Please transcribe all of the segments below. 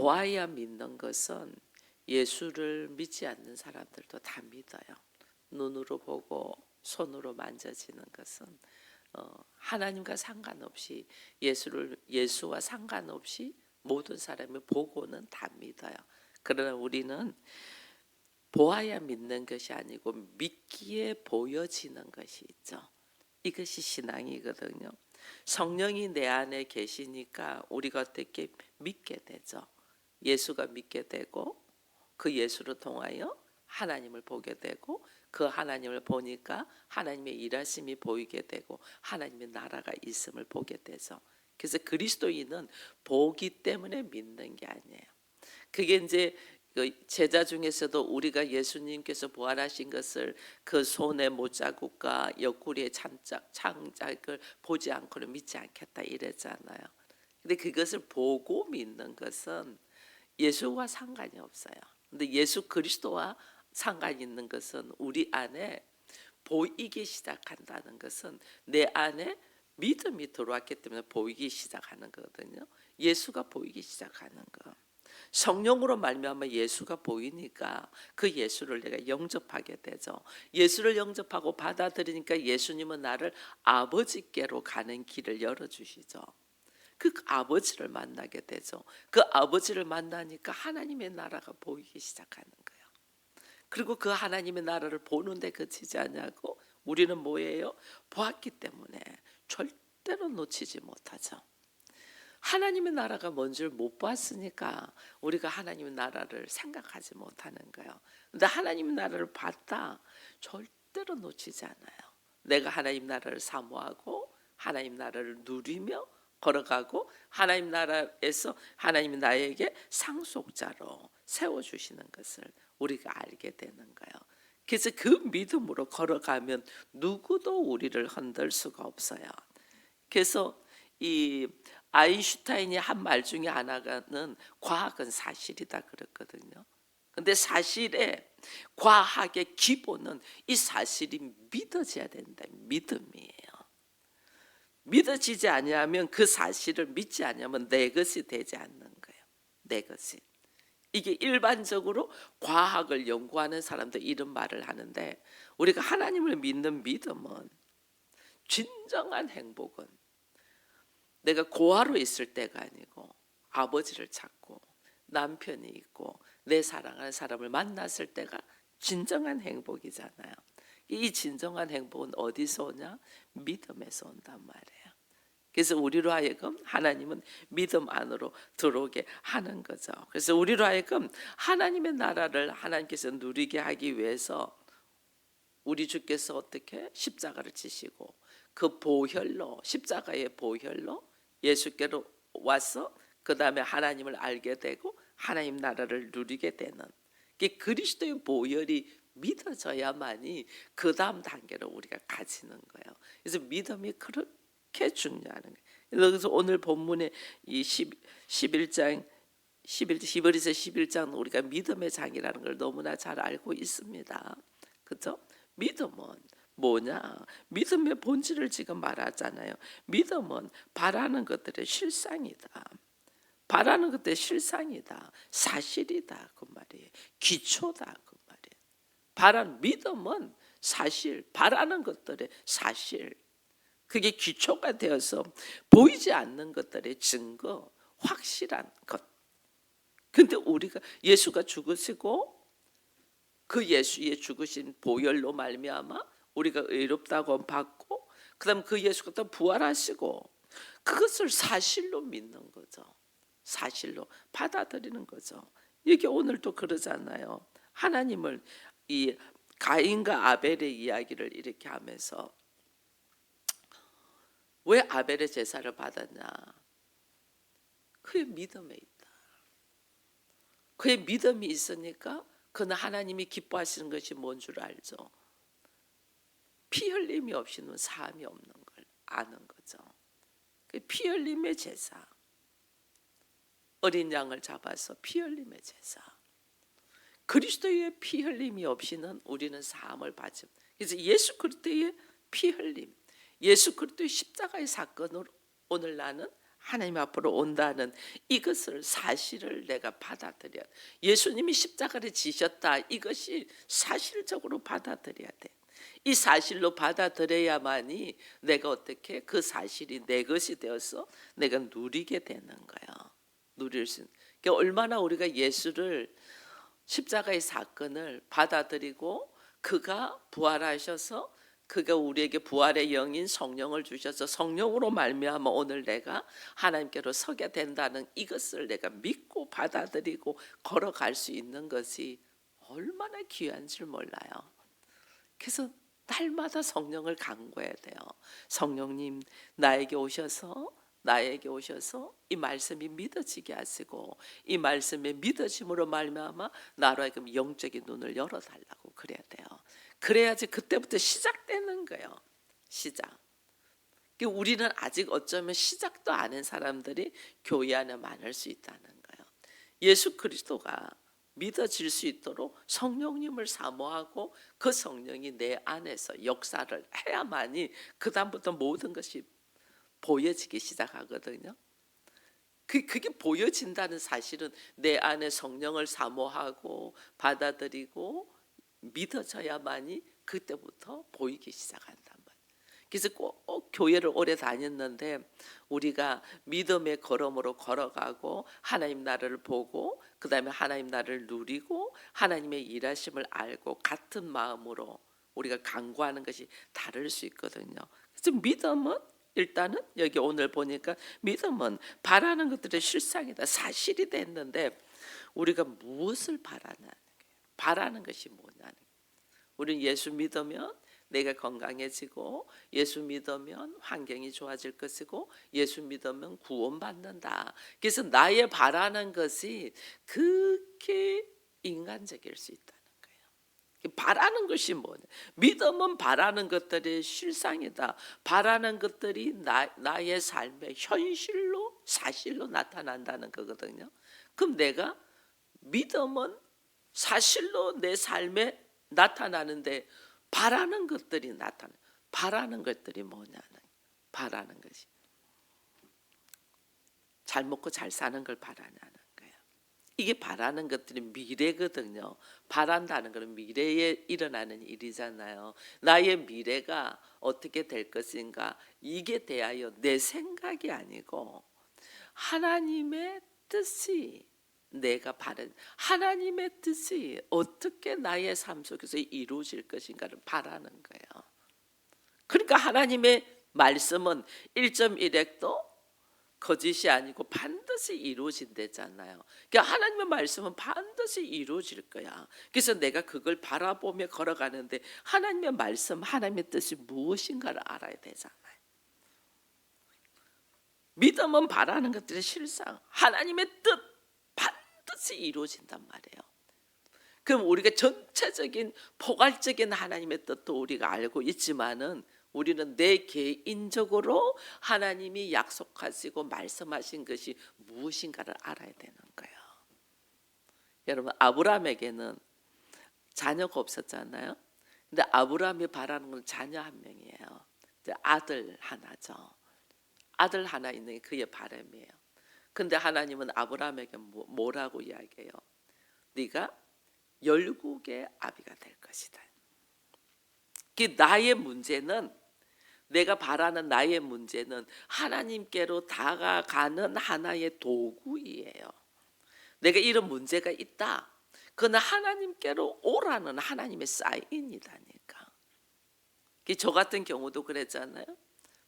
보아야 믿는 것은 예수를 믿지 않는 사람들도 다 믿어요. 눈으로 보고 손으로 만져지는 것은 하나님과 상관없이 예수와 상관없이 모든 사람이 보고는 다 믿어요. 그러나 우리는 보아야 믿는 것이 아니고 믿기에 보여지는 것이 있죠. 이것이 신앙이거든요. 성령이 내 안에 계시니까 우리가 어떻게 믿게 되죠. 예수가 믿게 되고 그 예수를 통하여 하나님을 보게 되고 그 하나님을 보니까 하나님의 일하심이 보이게 되고 하나님의 나라가 있음을 보게 되죠. 그래서 그리스도인은 보기 때문에 믿는 게 아니에요. 그게 이제 제자 중에서도 우리가 예수님께서 부활하신 것을 그 손의 못자국과 옆구리의 창작을 보지 않고는 믿지 않겠다 이랬잖아요. 근데 그것을 보고 믿는 것은 예수와 상관이 없어요. 근데 예수 그리스도와 상관이 있는 것은 우리 안에 보이기 시작한다는 것은 내 안에 믿음이 들어왔기 때문에 보이기 시작하는 거거든요. 예수가 보이기 시작하는 거. 성령으로 말미암아 예수가 보이니까 그 예수를 내가 영접하게 되죠. 예수를 영접하고 받아들이니까 예수님은 나를 아버지께로 가는 길을 열어주시죠. 그 아버지를 만나게 되죠. 그 아버지를 만나니까 하나님의 나라가 보이기 시작하는 거예요. 그리고 그 하나님의 나라를 보는데 그치지 않냐고 우리는 뭐예요? 보았기 때문에 절대로 놓치지 못하죠. 하나님의 나라가 뭔 줄 못 봤으니까 우리가 하나님의 나라를 생각하지 못하는 거예요. 근데 하나님의 나라를 봤다 절대로 놓치지 않아요. 내가 하나님 나라를 사모하고 하나님 나라를 누리며 걸어가고 하나님 나라에서 하나님이 나에게 상속자로 세워주시는 것을 우리가 알게 되는 거예요. 그래서 그 믿음으로 걸어가면 누구도 우리를 흔들 수가 없어요. 그래서 이 아인슈타인이 한 말 중에 하나는 과학은 사실이다 그랬거든요. 근데 사실의 과학의 기본은 이 사실이 믿어져야 된다. 믿음이에요. 믿어지지 아니하면 그 사실을 믿지 아니하면 내 것이 되지 않는 거예요. 내 것이. 이게 일반적으로 과학을 연구하는 사람들 이런 말을 하는데 우리가 하나님을 믿는 믿음은 진정한 행복은 내가 고아로 있을 때가 아니고 아버지를 찾고 남편이 있고 내 사랑하는 사람을 만났을 때가 진정한 행복이잖아요. 이 진정한 행복은 어디서 오냐? 믿음에서 온단 말이에요. 그래서 우리로 하여금 하나님은 믿음 안으로 들어오게 하는 거죠. 그래서 우리로 하여금 하나님의 나라를 하나님께서 누리게 하기 위해서 우리 주께서 어떻게 십자가를 지시고 그 보혈로 십자가의 보혈로 예수께로 와서 그 다음에 하나님을 알게 되고 하나님 나라를 누리게 되는 그리스도의 보혈이 믿어져야만이 그 다음 단계로 우리가 가지는 거예요. 그래서 믿음이 그렇게 중요한 거예요. 그래서 오늘 본문의 이 11장 11에서 11장 우리가 믿음의 장이라는 걸 너무나 잘 알고 있습니다. 그렇죠? 믿음은 뭐냐? 믿음의 본질을 지금 말하잖아요. 믿음은 바라는 것들의 실상이다. 바라는 것들의 실상이다. 사실이다. 그 말이에요. 기초다. 그 말이에요. 믿음은 사실, 바라는 것들의 사실. 그게 기초가 되어서 보이지 않는 것들의 증거, 확실한 것. 근데 우리가 예수가 죽으시고 그 예수의 죽으신 보혈로 말미암아 우리가 의롭다고 받고 그다음 그 예수가 또 부활하시고 그것을 사실로 믿는 거죠. 사실로 받아들이는 거죠. 이게 오늘도 그러잖아요. 하나님을 이 가인과 아벨의 이야기를 이렇게 하면서 왜 아벨의 제사를 받았냐? 그의 믿음에 있다. 그의 믿음이 있으니까 그는 하나님이 기뻐하시는 것이 뭔 줄 알죠. 피 흘림이 없이는 사함이 없는 걸 아는 거죠. 피 흘림의 제사. 어린 양을 잡아서 피 흘림의 제사. 그리스도의 피 흘림이 없이는 우리는 사함을 받지. 그래서 예수 그리스도의 피 흘림, 예수 그리스도의 십자가의 사건으로 오늘 나는 하나님 앞으로 온다는 이것을 사실을 내가 받아들여야 돼. 예수님이 십자가를 지셨다. 이것이 사실적으로 받아들여야 돼. 이 사실로 받아들여야만이 내가 어떻게 그 사실이 내 것이 되어서 내가 누리게 되는 거야. 누릴 수 있는. 그러니까 얼마나 우리가 예수를 십자가의 사건을 받아들이고 그가 부활하셔서 그가 우리에게 부활의 영인 성령을 주셔서 성령으로 말미암아 오늘 내가 하나님께로 서게 된다는 이것을 내가 믿고 받아들이고 걸어갈 수 있는 것이 얼마나 귀한 줄 몰라요. 그래서 날마다 성령을 간구해야 돼요. 성령님 나에게 오셔서 이 말씀이 믿어지게 하시고 이 말씀의 믿어짐으로 말미암아 나로 하여금 영적인 눈을 열어달라고 그래야 돼요. 그래야지 그때부터 시작되는 거예요. 시작. 우리는 아직 어쩌면 시작도 안 한 사람들이 교회 안에 많을 수 있다는 거예요. 예수 그리스도가 믿어질 수 있도록 성령님을 사모하고 그 성령이 내 안에서 역사를 해야만이 그 다음부터 모든 것이 보여지기 시작하거든요. 그게 보여진다는 사실은 내 안에 성령을 사모하고 받아들이고 믿어져야만이 그때부터 보이기 시작한단 말이에요. 그래서 꼭 교회를 오래 다녔는데 우리가 믿음의 걸음으로 걸어가고 하나님 나라를 보고 그 다음에 하나님 나라를 누리고 하나님의 일하심을 알고 같은 마음으로 우리가 간구하는 것이 다를 수 있거든요. 그래서 믿음은 일단은 여기 오늘 보니까 믿음은 바라는 것들의 실상이다. 사실이 됐는데 우리가 무엇을 바라는 거예요? 바라는 것이 뭐냐는 거예요. 우리는 예수 믿으면 내가 건강해지고 예수 믿으면 환경이 좋아질 것이고 예수 믿으면 구원받는다. 그래서 나의 바라는 것이 그렇게 인간적일 수 있다는 거예요. 바라는 것이 뭐냐? 믿음은 바라는 것들의 실상이다. 바라는 것들이 나의 삶의 현실로 사실로 나타난다는 거거든요. 그럼 내가 믿음은 사실로 내 삶에 나타나는데 바라는 것들이 나타나. 바라는 것들이 뭐냐는 바라는 것이 잘 먹고 잘 사는 걸 바라냐는 거예요. 이게 바라는 것들이 미래거든요. 바란다는 것은 미래에 일어나는 일이잖아요. 나의 미래가 어떻게 될 것인가 이게 대하여 내 생각이 아니고 하나님의 뜻이 내가 바른 하나님의 뜻이 어떻게 나의 삶 속에서 이루어질 것인가를 바라는 거예요. 그러니까 하나님의 말씀은 1.1핵도 거짓이 아니고 반드시 이루어진대잖아요. 그러니까 하나님의 말씀은 반드시 이루어질 거야. 그래서 내가 그걸 바라보며 걸어가는데 하나님의 말씀, 하나님의 뜻이 무엇인가를 알아야 되잖아요. 믿음은 바라는 것들의 실상, 하나님의 뜻 반드시 이루어진단 말이에요. 그럼 우리가 전체적인 포괄적인 하나님의 뜻도 우리가 알고 있지만은 우리는 내 개인적으로 하나님이 약속하시고 말씀하신 것이 무엇인가를 알아야 되는 거예요. 여러분 아브라함에게는 자녀가 없었잖아요. 근데 아브라함이 바라는 건 자녀 한 명이에요. 아들 하나죠. 아들 하나 있는 게 그의 바람이에요. 근데 하나님은 아브라함에게 뭐라고 이야기해요? 네가 열국의 아비가 될 것이다. 나의 문제는 내가 바라는 나의 문제는 하나님께로 다가가는 하나의 도구이에요. 내가 이런 문제가 있다. 그건 하나님께로 오라는 하나님의 사인이다니까. 저 같은 경우도 그랬잖아요.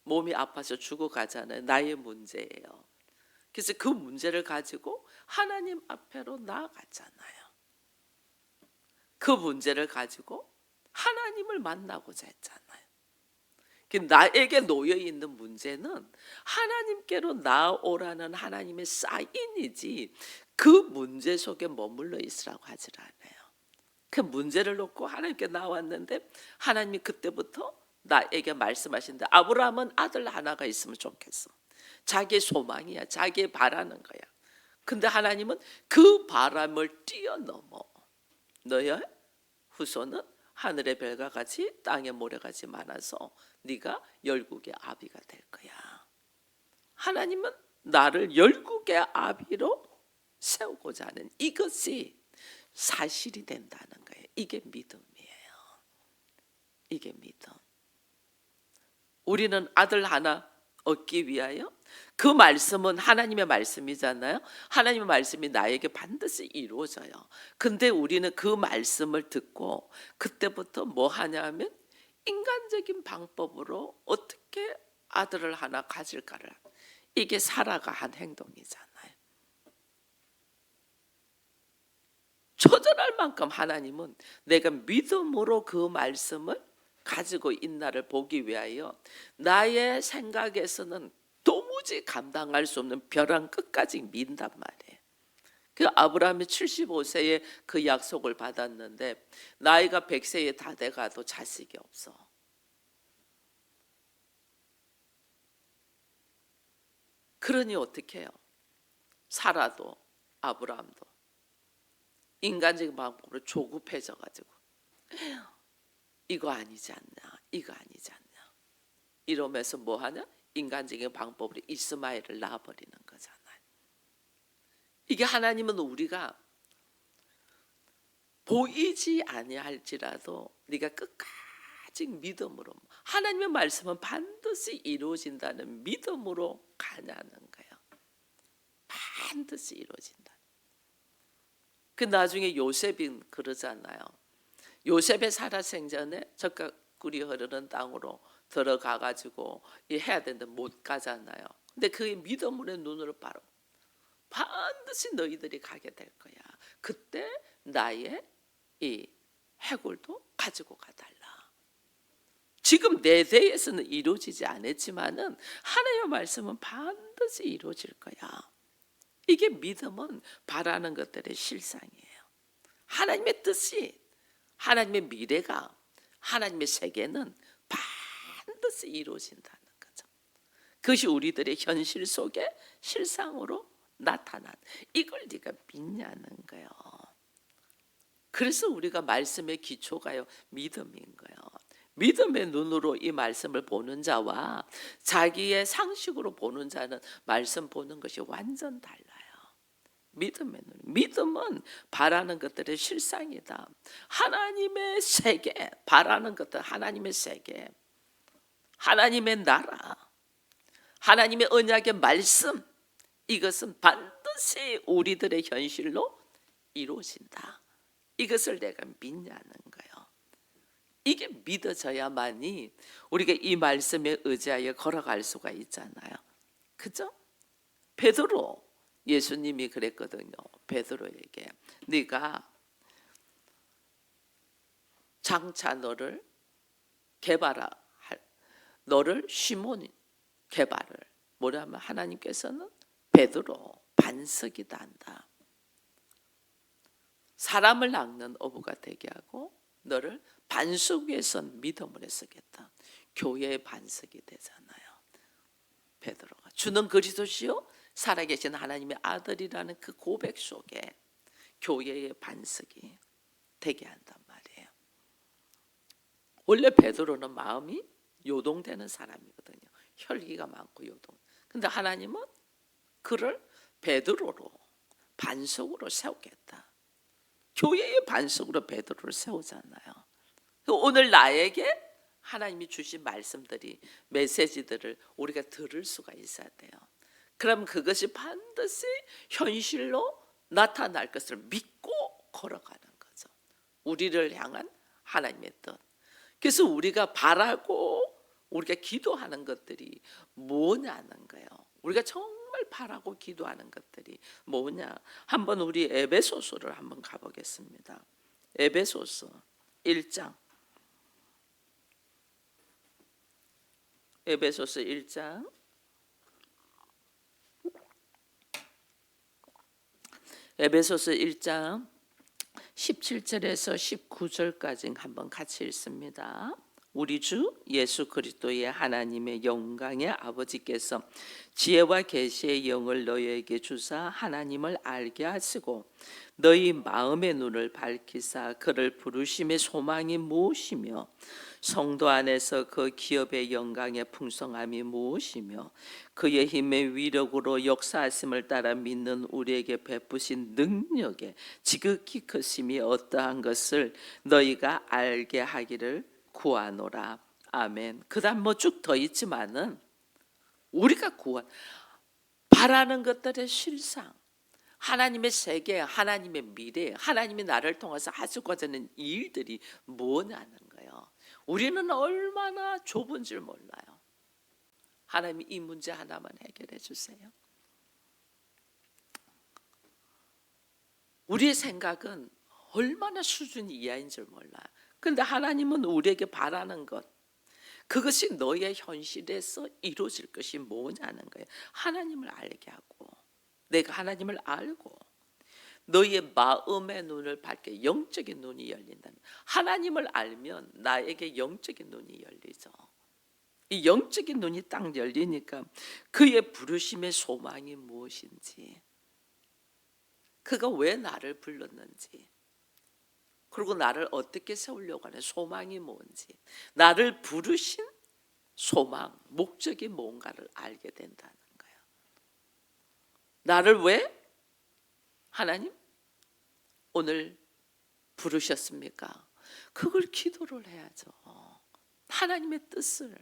몸이 아파서 죽어가잖아요. 나의 문제예요. 그래서 그 문제를 가지고 하나님 앞으로 나아갔잖아요. 그 문제를 가지고 하나님을 만나고자 했잖아요. 나에게 놓여있는 문제는 하나님께로 나아오라는 하나님의 사인이지 그 문제 속에 머물러 있으라고 하질 않아요. 그 문제를 놓고 하나님께 나왔는데 하나님이 그때부터 나에게 말씀하신다. 아브라함은 아들 하나가 있으면 좋겠어. 자기의 소망이야. 자기의 바라는 거야. 근데 하나님은 그 바람을 뛰어넘어 너의 후손은 하늘의 별과 같이 땅의 모래같이 많아서 네가 열국의 아비가 될 거야. 하나님은 나를 열국의 아비로 세우고자 하는 이것이 사실이 된다는 거예요. 이게 믿음이에요. 이게 믿음. 우리는 아들 하나 얻기 위하여, 그 말씀은 하나님의 말씀이잖아요. 하나님의 말씀이 나에게 반드시 이루어져요. 근데 우리는 그 말씀을 듣고 그때부터 뭐 하냐면 인간적인 방법으로 어떻게 아들을 하나 가질까를, 이게 사라가 한 행동이잖아요. 초절할 만큼 하나님은 내가 믿음으로 그 말씀을 가지고 있나를 보기 위하여 나의 생각에서는 도무지 감당할 수 없는 벼랑 끝까지 민단 말이에요. 그 아브라함이 75세에 그 약속을 받았는데 나이가 100세에 다 돼가도 자식이 없어. 그러니 어떻게 해요? 사라도 아브라함도 인간적인 방법으로 조급해져가지고 이거 아니지 않냐, 이거 아니지 않냐 이러면서 뭐 하냐? 인간적인 방법으로 이스마엘을 낳아버리는 거잖아요. 이게 하나님은 우리가 보이지 아니할지라도 네가 끝까지 믿음으로, 하나님의 말씀은 반드시 이루어진다는 믿음으로 가냐는 거예요. 반드시 이루어진다. 그 나중에 요셉이 그러잖아요. 요셉의 살아 생전에 적각 꿀이 흐르는 땅으로 들어가 가지고 해야 되는데 못 가잖아요. 근데 그 믿음으로 눈으로 바로 반드시 너희들이 가게 될 거야. 그때 나의 이 해골도 가지고 가달라. 지금 내 대에서는 이루어지지 않았지만은 하나님의 말씀은 반드시 이루어질 거야. 이게 믿음은 바라는 것들의 실상이에요. 하나님의 뜻이, 하나님의 미래가, 하나님의 세계는 반드시 이루어진다는 거죠. 그것이 우리들의 현실 속에 실상으로 나타난, 이걸 네가 믿냐는 거예요. 그래서 우리가 말씀의 기초가요, 믿음인 거예요. 믿음의 눈으로 이 말씀을 보는 자와 자기의 상식으로 보는 자는 말씀 보는 것이 완전 달라요. 믿음의 눈, 믿음은 바라는 것들의 실상이다. 하나님의 세계, 바라는 것들, 하나님의 세계, 하나님의 나라, 하나님의 언약의 말씀, 이것은 반드시 우리들의 현실로 이루어진다. 이것을 내가 믿냐는 거예요. 이게 믿어져야만이 우리가 이 말씀에 의지하여 걸어갈 수가 있잖아요. 그죠? 베드로, 예수님이 그랬거든요. 베드로에게 네가 장차 너를 개발할, 너를 시몬 개발을, 뭐라면 하나님께서는 베드로 반석이다 한다. 사람을 낚는 어부가 되게 하고 너를 반석 위에 선 믿음으로 쓰겠다. 교회의 반석이 되잖아요. 베드로가 주는 그리스도시요 살아계신 하나님의 아들이라는 그 고백 속에 교회의 반석이 되게 한단 말이에요. 원래 베드로는 마음이 요동되는 사람이거든요. 혈기가 많고 요동. 근데 하나님은 그를 베드로로 반석으로 세우겠다. 교회의 반석으로 베드로를 세우잖아요. 오늘 나에게 하나님이 주신 말씀들이, 메시지들을 우리가 들을 수가 있어야 돼요. 그럼 그것이 반드시 현실로 나타날 것을 믿고 걸어가는 거죠. 우리를 향한 하나님의 뜻. 그래서 우리가 바라고 우리가 기도하는 것들이 뭐냐는 거예요. 우리가 정말 바라고 기도하는 것들이 뭐냐. 한번 우리 에베소서를 한번 가보겠습니다. 에베소서 1장. 에베소서 1장. 에베소서 1장 17절에서 19절까지 한번 같이 읽습니다. 우리 주 예수 그리스도의 하나님의 영광의 아버지께서 지혜와 계시의 영을 너희에게 주사 하나님을 알게 하시고 너희 마음의 눈을 밝히사 그를 부르심의 소망이 무엇이며 성도 안에서 그 기업의 영광의 풍성함이 무엇이며 그의 힘의 위력으로 역사하심을 따라 믿는 우리에게 베푸신 능력의 지극히 크심이 어떠한 것을 너희가 알게 하기를 구하노라. 아멘. 그다음 뭐 쭉 더 있지만은 우리가 바라는 것들의 실상, 하나님의 세계, 하나님의 미래, 하나님이 나를 통해서 하시고자 하는 일들이 뭐냐는 거예요. 우리는 얼마나 좁은 줄 몰라요. 하나님이 이 문제 하나만 해결해 주세요. 우리의 생각은 얼마나 수준 이하인 줄 몰라요. 그런데 하나님은 우리에게 바라는 것, 그것이 너의 현실에서 이루어질 것이 뭐냐는 거예요. 하나님을 알게 하고, 내가 하나님을 알고 너희의 마음의 눈을 밝게, 영적인 눈이 열린다는, 하나님을 알면 나에게 영적인 눈이 열리죠. 이 영적인 눈이 딱 열리니까 그의 부르심의 소망이 무엇인지, 그가 왜 나를 불렀는지, 그리고 나를 어떻게 세우려고 하는 소망이 뭔지, 나를 부르신 소망, 목적이 뭔가를 알게 된다는 거예요. 나를 왜 하나님 오늘 부르셨습니까? 그걸 기도를 해야죠. 하나님의 뜻을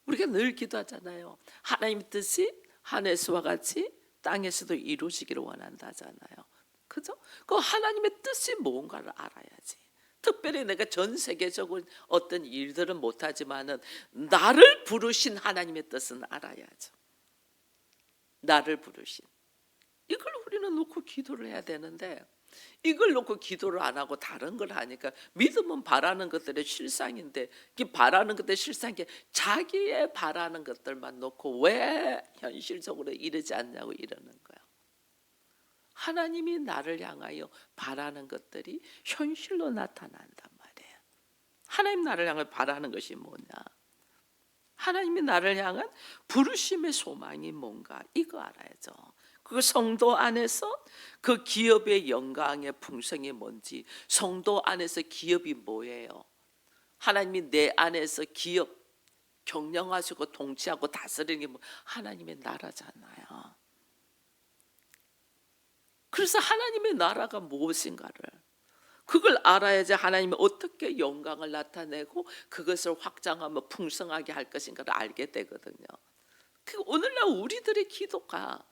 우리가 늘 기도하잖아요. 하나님의 뜻이 하늘에서와 같이 땅에서도 이루어지기를 원한다잖아요. 그죠? 그 하나님의 뜻이 뭔가를 알아야지. 특별히 내가 전 세계적인 어떤 일들은 못하지만은 나를 부르신 하나님의 뜻은 알아야죠. 나를 부르신, 이걸 우리는 놓고 기도를 해야 되는데, 이걸 놓고 기도를 안 하고 다른 걸 하니까, 믿음은 바라는 것들의 실상인데, 이 바라는 것들의 실상이 자기의 바라는 것들만 놓고 왜 현실적으로 이르지 않냐고 이러는 거예요. 하나님이 나를 향하여 바라는 것들이 현실로 나타난단 말이에요. 하나님 나를 향해 바라는 것이 뭐냐? 하나님이 나를 향한 부르심의 소망이 뭔가, 이거 알아야죠. 그 성도 안에서 그 기업의 영광의 풍성이 뭔지, 성도 안에서 기업이 뭐예요? 하나님이 내 안에서 기업 경영하시고 통치하고 다스리는 게 뭐, 하나님의 나라잖아요. 그래서 하나님의 나라가 무엇인가를, 그걸 알아야지 하나님이 어떻게 영광을 나타내고 그것을 확장하며 풍성하게 할 것인가를 알게 되거든요. 오늘날 우리들의 기도가,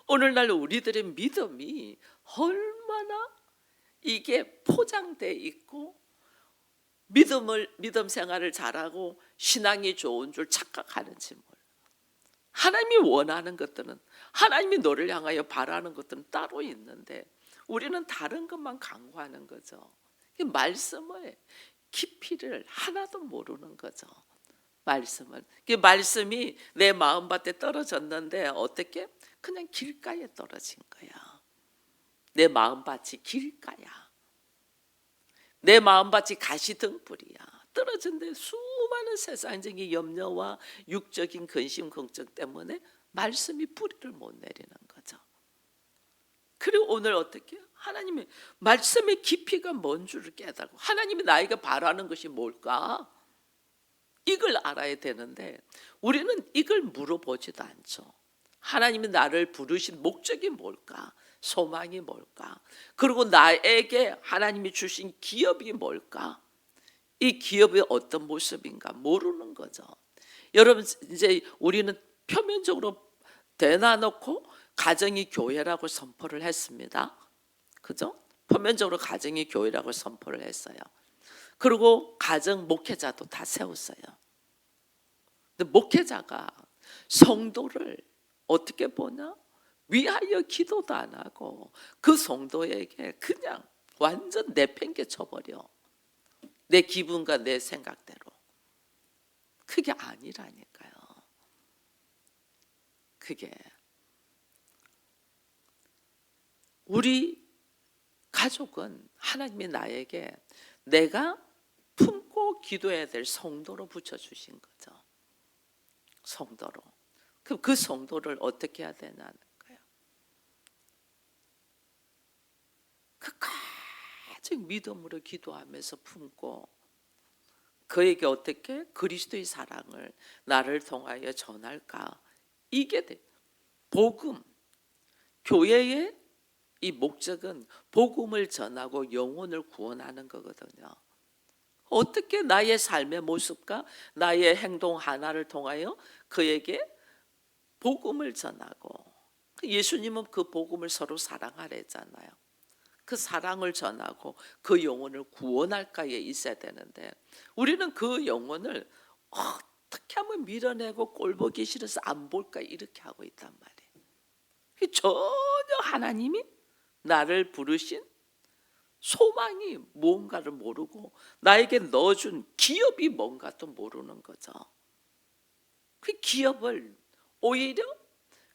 오늘날 우리들의 믿음이 얼마나 이게 포장돼 있고 믿음 생활을 잘하고 신앙이 좋은 줄 착각하는지 몰라요. 하나님이 원하는 것들은, 하나님이 너를 향하여 바라는 것들은 따로 있는데 우리는 다른 것만 강구하는 거죠. 말씀의 깊이를 하나도 모르는 거죠. 말씀이 내 마음밭에 떨어졌는데 어떻게? 그냥 길가에 떨어진 거야. 내 마음밭이 길가야. 내 마음밭이 가시등불이야. 떨어진데 수많은 세상적인 염려와 육적인 근심 걱정 때문에 말씀이 뿌리를 못 내리는 거죠. 그리고 오늘 어떻게? 하나님의 말씀의 깊이가 뭔 줄을 깨달고, 하나님이 나에게 바라는 것이 뭘까? 이걸 알아야 되는데 우리는 이걸 물어보지도 않죠. 하나님이 나를 부르신 목적이 뭘까? 소망이 뭘까? 그리고 나에게 하나님이 주신 기업이 뭘까? 이 기업이 어떤 모습인가 모르는 거죠. 여러분, 이제 우리는 표면적으로 대놔놓고 가정이 교회라고 선포를 했습니다. 그죠? 표면적으로 가정이 교회라고 선포를 했어요. 그리고 가정 목회자도 다 세웠어요. 근데 목회자가 성도를 어떻게 보냐? 위하여 기도도 안 하고 그 성도에게 그냥 완전 내팽개 쳐버려. 내 기분과 내 생각대로. 그게 아니라니까요. 그게 우리 가족은 하나님이 나에게 내가 품고 기도해야 될 성도로 붙여주신 거죠. 성도로. 그럼 그 성도를 어떻게 해야 되냐는 거예요. 끝까지 믿음으로 기도하면서 품고, 그에게 어떻게 그리스도의 사랑을 나를 통하여 전할까? 이게 복음, 교회의 이 목적은 복음을 전하고 영혼을 구원하는 거거든요. 어떻게 나의 삶의 모습과 나의 행동 하나를 통하여 그에게 복음을 전하고, 예수님은 그 복음을 서로 사랑하랬잖아요. 그 사랑을 전하고 그 영혼을 구원할까에 있어야 되는데, 우리는 그 영혼을 어떻게 하면 밀어내고 꼴보기 싫어서 안 볼까 이렇게 하고 있단 말이에요. 전혀 하나님이 나를 부르신 소망이 무언가를 모르고 나에게 넣어준 기업이 뭔가도 모르는 거죠. 그 기업을 오히려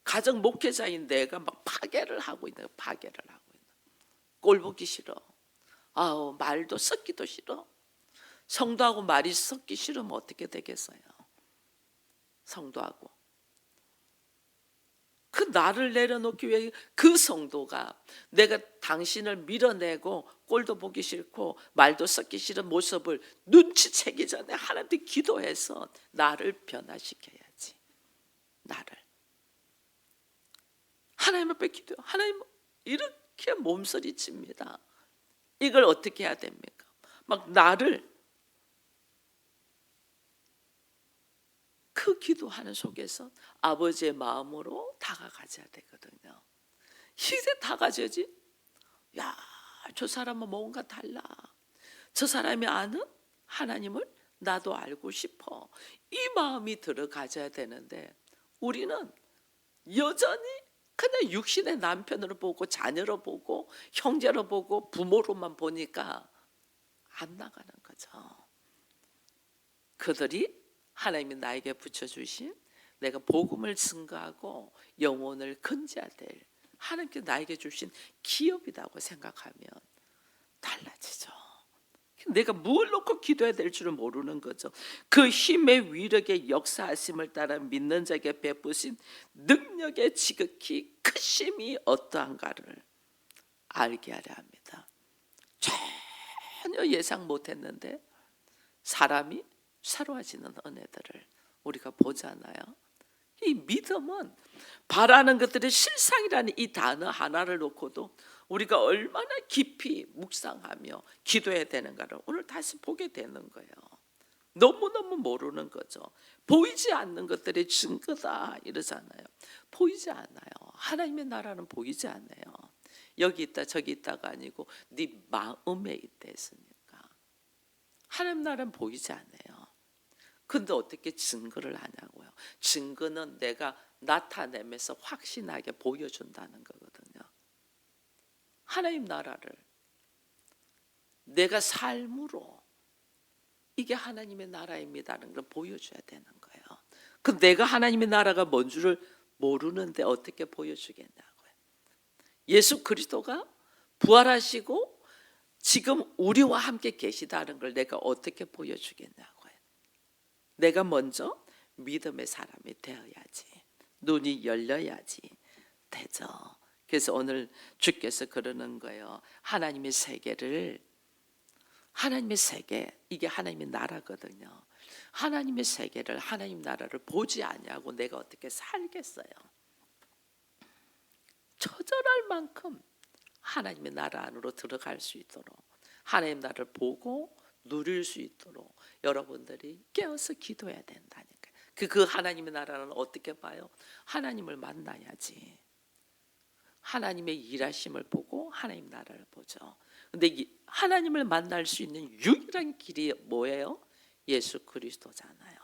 가정 목회자인 내가 막 파괴를 하고 있는, 꼴 보기 싫어. 아우, 말도 섞기도 싫어. 성도하고 말이 섞기 싫으면 어떻게 되겠어요? 성도하고 그 나를 내려놓기 위해 그 성도가 내가 당신을 밀어내고 꼴도 보기 싫고 말도 섞기 싫은 모습을 눈치채기 전에 하나님께 기도해서 나를 변화시켜야지. 나를 하나님 앞에 기도해요. 하나님, 이렇게 몸서리칩니다. 이걸 어떻게 해야 됩니까? 막 나를, 그 기도하는 속에서 아버지의 마음으로 다가가져야 되거든요. 이제 다가져야지. 야, 저 사람은 뭔가 달라. 저 사람이 아는 하나님을 나도 알고 싶어. 이 마음이 들어가져야 되는데, 우리는 여전히 그냥 육신의 남편으로 보고 자녀로 보고 형제로 보고 부모로만 보니까 안 나가는 거죠. 그들이 하나님이 나에게 붙여주신, 내가 복음을 증거하고 영혼을 건져야 될 하나님께 나에게 주신 기업이라고 생각하면 달라지죠. 내가 뭘 놓고 기도해야 될 줄은 모르는 거죠. 그 힘의 위력의 역사하심을 따라 믿는 자에게 베푸신 능력의 지극히 크심이 어떠한가를 알게 하려 합니다. 전혀 예상 못했는데 사람이 새로워지는 은혜들을 우리가 보잖아요. 이 믿음은 바라는 것들의 실상이라는 이 단어 하나를 놓고도 우리가 얼마나 깊이 묵상하며 기도해야 되는가를 오늘 다시 보게 되는 거예요. 너무너무 모르는 거죠. 보이지 않는 것들의 증거다 이러잖아요. 보이지 않아요. 하나님의 나라는 보이지 않아요. 여기 있다 저기 있다가 아니고 네 마음에 있다 했으니까. 하나님 나라는 보이지 않아요. 근데 어떻게 증거를 하냐고요. 증거는 내가 나타내면서 확신하게 보여준다는 거거든요. 하나님 나라를 내가 삶으로 이게 하나님의 나라입니다라는 걸 보여줘야 되는 거예요. 그 내가 하나님의 나라가 뭔 줄을 모르는데 어떻게 보여주겠냐고요. 예수 그리스도가 부활하시고 지금 우리와 함께 계시다는 걸 내가 어떻게 보여주겠냐고요. 내가 먼저 믿음의 사람이 되어야지. 눈이 열려야지 되죠. 그래서 오늘 주께서 그러는 거예요. 하나님의 세계를, 하나님의 세계, 이게 하나님의 나라거든요. 하나님의 세계를, 하나님 나라를 보지 아니하고 내가 어떻게 살겠어요? 처절할 만큼 하나님의 나라 안으로 들어갈 수 있도록, 하나님 나라를 보고 누릴 수 있도록 여러분들이 깨어서 기도해야 된다니까요. 그 하나님의 나라는 어떻게 봐요? 하나님을 만나야지. 하나님의 일하심을 보고 하나님 나라를 보죠. 근데 하나님을 만날 수 있는 유일한 길이 뭐예요? 예수 그리스도잖아요.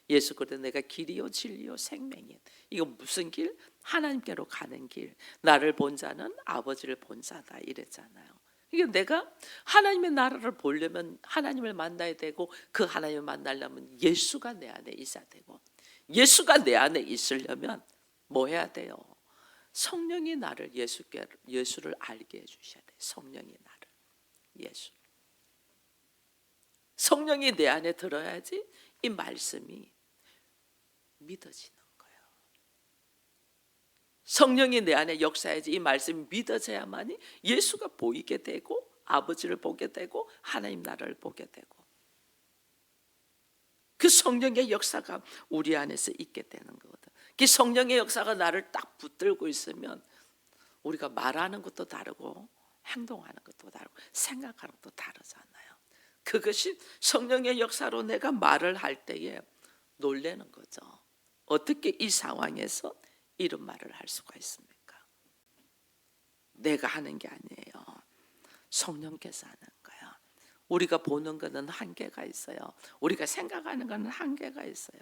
예수 그리스도 내가 길이요 진리요 생명이요. 이건 무슨 길? 하나님께로 가는 길. 나를 본 자는 아버지를 본 자다 이랬잖아요. 이게 내가 하나님의 나라를 보려면 하나님을 만나야 되고, 그 하나님을 만나려면 예수가 내 안에 있어야 되고, 예수가 내 안에 있으려면 뭐 해야 돼요? 성령이 나를 예수를 알게 해주셔야 돼요. 성령이 나를, 예수. 성령이 내 안에 들어야지 이 말씀이 믿어지는 거예요. 성령이 내 안에 역사해야지 이 말씀이 믿어져야만이 예수가 보이게 되고 아버지를 보게 되고 하나님 나라를 보게 되고. 그 성령의 역사가 우리 안에서 있게 되는 거거든. 그 성령의 역사가 나를 딱 붙들고 있으면 우리가 말하는 것도 다르고 행동하는 것도 다르고 생각하는 것도 다르잖아요. 그것이 성령의 역사로 내가 말을 할 때에 놀라는 거죠. 어떻게 이 상황에서 이런 말을 할 수가 있습니까? 내가 하는 게 아니에요. 성령께서 하는 거야. 우리가 보는 거는 한계가 있어요. 우리가 생각하는 거는 한계가 있어요.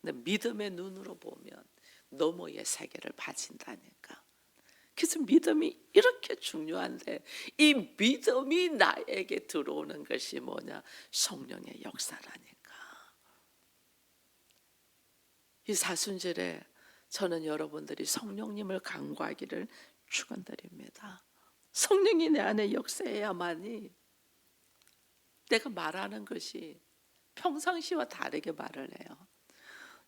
근데 믿음의 눈으로 보면 너머의 세계를 봐진다니까. 그래서 믿음이 이렇게 중요한데, 이 믿음이 나에게 들어오는 것이 뭐냐? 성령의 역사라니까. 이 사순절에 저는 여러분들이 성령님을 간구하기를 축원드립니다. 성령이 내 안에 역사해야만이 내가 말하는 것이 평상시와 다르게 말을 해요.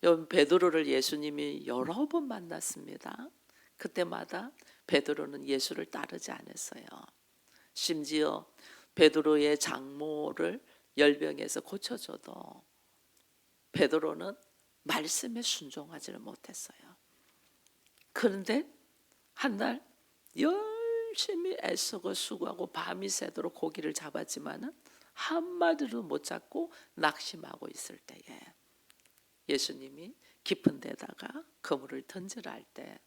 여러분, 베드로를 예수님이 여러 번 만났습니다. 그때마다 베드로는 예수를 따르지 않았어요. 심지어 베드로의 장모를 열병에서 고쳐줘도 베드로는 말씀에 순종하지를 못했어요. 그런데 한 날 열심히 애쓰고 수고하고 밤이 새도록 고기를 잡았지만은 한 마리도 못 잡고 낙심하고 있을 때에 예수님이 깊은 데다가 그물을 던지라 할 때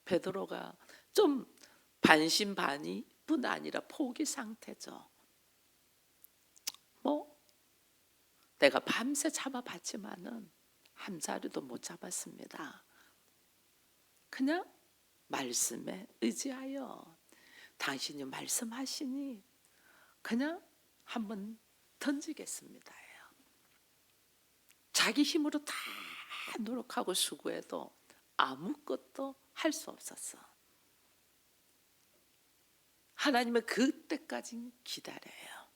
베드로가 좀 반신반의뿐 아니라 포기 상태죠. 내가 밤새 잡아봤지만은 한 자리도 못 잡았습니다. 그냥 말씀에 의지하여 당신이 말씀하시니 그냥 한번 던지겠습니다. 자기 힘으로 다 노력하고 수고해도 아무것도 할 수 없었어. 하나님은 그때까지 기다려요.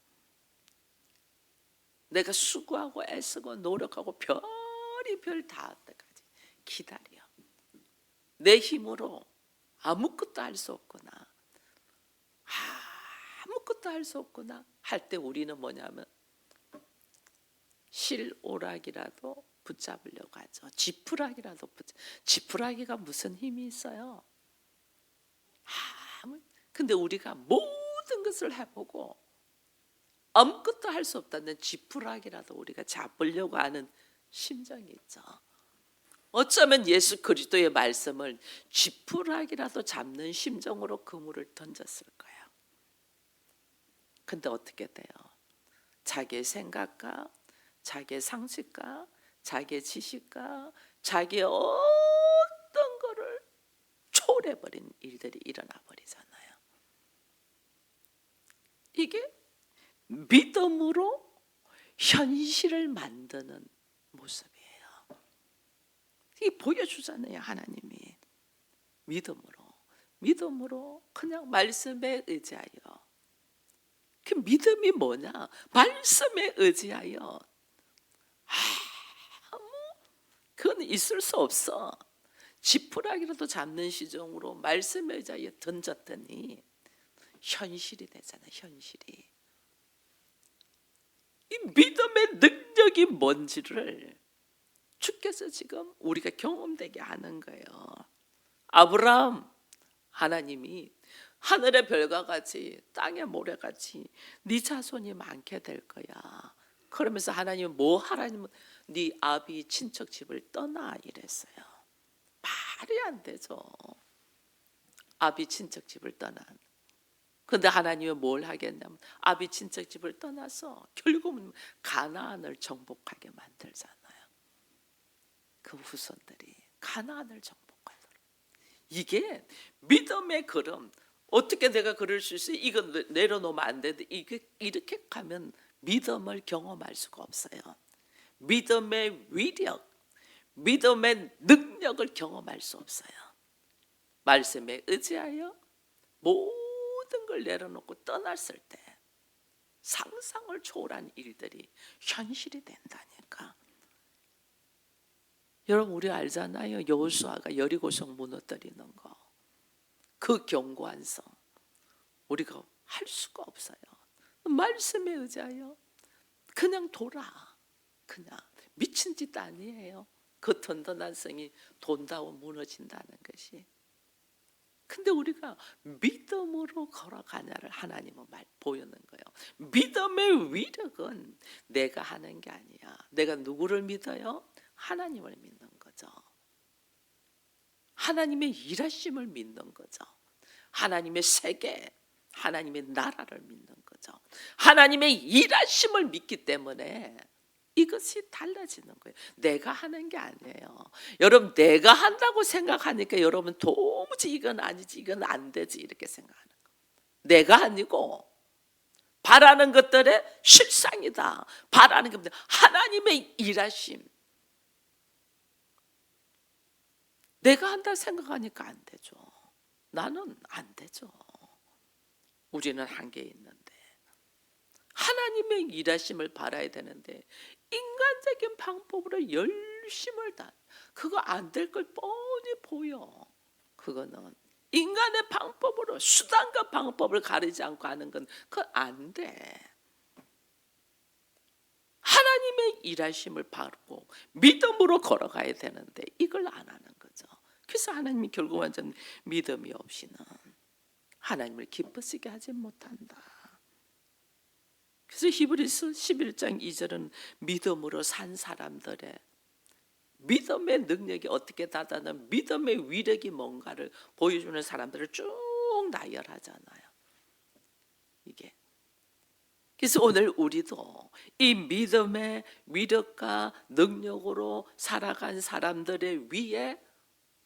내가 수고하고 애쓰고 노력하고 별이 별 닿을 때까지 기다려. 내 힘으로 아무것도 할 수 없구나, 아무것도 할 수 없구나 할 때 우리는 뭐냐면 실오락이라도 붙잡으려고 하죠. 지푸라기라도 지푸라기가 무슨 힘이 있어요? 근데 우리가 모든 것을 해보고 아무것도 할 수 없다는 지푸라기라도 우리가 잡으려고 하는 심정이 있죠. 어쩌면 예수 그리스도의 말씀을 지푸라기라도 잡는 심정으로 그물을 던졌을 거예요. 근데 어떻게 돼요? 자기의 생각과 자기의 상식과 자기의 지식과 자기의 어떤 거를 초월해버린 일들이 일어나 버리잖아요. 이게 믿음으로 현실을 만드는 모습이에요. 이게 보여주잖아요. 하나님이 믿음으로 그냥 말씀에 의지하여. 그 믿음이 뭐냐? 말씀에 의지하여. 그건 있을 수 없어. 지푸라기라도 잡는 시정으로 말씀에 의지하여 던졌더니 현실이 되잖아. 현실이. 이 믿음의 능력이 뭔지를 주께서 지금 우리가 경험되게 하는 거예요. 아브라함, 하나님이 하늘의 별과 같이 땅의 모래같이 네 자손이 많게 될 거야. 그러면서 하나님은 뭐 하라님은 네 아비 친척 집을 떠나 이랬어요. 말이 안 되죠. 아비 친척 집을 떠난. 근데 하나님은 뭘 하겠냐면 아비 친척 집을 떠나서 결국은 가나안을 정복하게 만들잖아요. 그 후손들이 가나안을 정복하도록. 이게 믿음의 걸음. 어떻게 내가 그럴 수 있어요? 이거 내려놓으면 안 되는데 이렇게 가면 믿음을 경험할 수가 없어요. 믿음의 위력, 믿음의 능력을 경험할 수 없어요. 말씀에 의지하여 모든 걸 내려놓고 떠났을 때 상상을 초월한 일들이 현실이 된다니까. 여러분, 우리 알잖아요. 여호수아가 여리고성 무너뜨리는 거. 그 견고한 성 우리가 할 수가 없어요. 말씀에 의지하여 그냥 돌아. 그냥 미친 짓 아니에요. 그 든든한 성이 돈다고 무너진다는 것이. 근데 우리가 믿음으로 걸어가냐를 하나님은 보이는 거예요. 믿음의 위력은 내가 하는 게 아니야. 내가 누구를 믿어요? 하나님을 믿는 거죠. 하나님의 일하심을 믿는 거죠. 하나님의 세계, 하나님의 나라를 믿는 거죠. 하나님의 일하심을 믿기 때문에 이것이 달라지는 거예요. 내가 하는 게 아니에요. 여러분, 내가 한다고 생각하니까 여러분 도무지 이건 아니지, 이건 안 되지 이렇게 생각하는 거예요. 내가 아니고 바라는 것들의 실상이다. 바라는 게 하나님의 일하심. 내가 한다 생각하니까 안 되죠. 나는 안 되죠. 우리는 한계 있는데 하나님의 일하심을 바라야 되는데 인간적인 방법으로 열심을 다 그거 안 될 걸 뻔히 보여. 그거는 인간의 방법으로 수단과 방법을 가리지 않고 하는 건 그거 안 돼. 하나님의 일하심을 바르고 믿음으로 걸어가야 되는데 이걸 안 하는 거죠. 그래서 하나님이 결국 완전 믿음이 없이는 하나님을 기쁘시게 하지 못한다. 그래서 히브리서 11장 2절은 믿음으로 산 사람들의 믿음의 능력이 어떻게 다다는 믿음의 위력이 뭔가를 보여주는 사람들을 쭉 나열하잖아요. 이게 그래서 오늘 우리도 이 믿음의 위력과 능력으로 살아간 사람들의 위에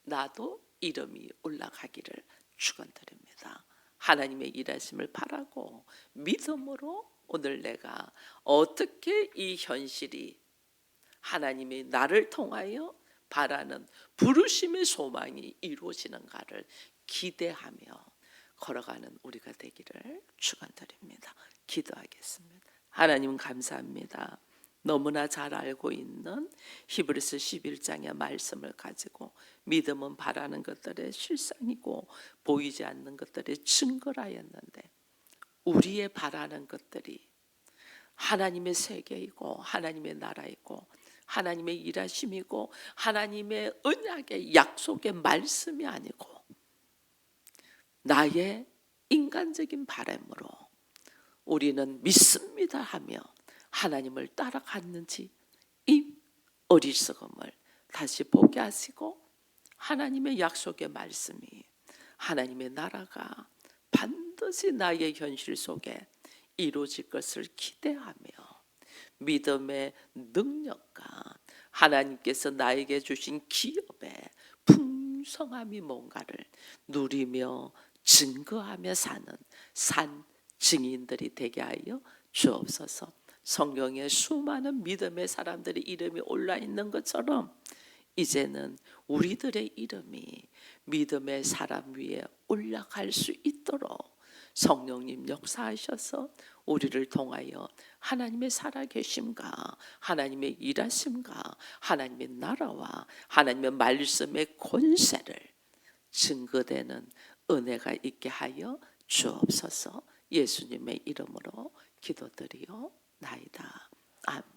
나도 이름이 올라가기를 축원드립니다. 하나님의 일하심을 바라고 믿음으로 오늘 내가 어떻게 이 현실이 하나님이 나를 통하여 바라는 부르심의 소망이 이루어지는가를 기대하며 걸어가는 우리가 되기를 축원드립니다. 기도하겠습니다. 하나님 감사합니다. 너무나 잘 알고 있는 히브리서 11장의 말씀을 가지고 믿음은 바라는 것들의 실상이고 보이지 않는 것들의 증거라였는데 우리의 바라는 것들이 하나님의 세계이고 하나님의 나라이고 하나님의 일하심이고 하나님의 언약의 약속의 말씀이 아니고 나의 인간적인 바람으로 우리는 믿습니다 하며 하나님을 따라갔는지 이 어리석음을 다시 보게 하시고 하나님의 약속의 말씀이 하나님의 나라가 반드시 나의 현실 속에 이루어질 것을 기대하며 믿음의 능력과 하나님께서 나에게 주신 기업의 풍성함이 뭔가를 누리며 증거하며 사는 산 증인들이 되게 하여 주옵소서. 성경에 수많은 믿음의 사람들의 이름이 올라 있는 것처럼 이제는 우리들의 이름이 믿음의 사람 위에 올라갈 수 있도록 성령님 역사하셔서 우리를 통하여 하나님의 살아계심과 하나님의 일하심과 하나님의 나라와 하나님의 말씀의 권세를 증거되는 은혜가 있게 하여 주옵소서. 예수님의 이름으로 기도드리옵나이다. 아멘.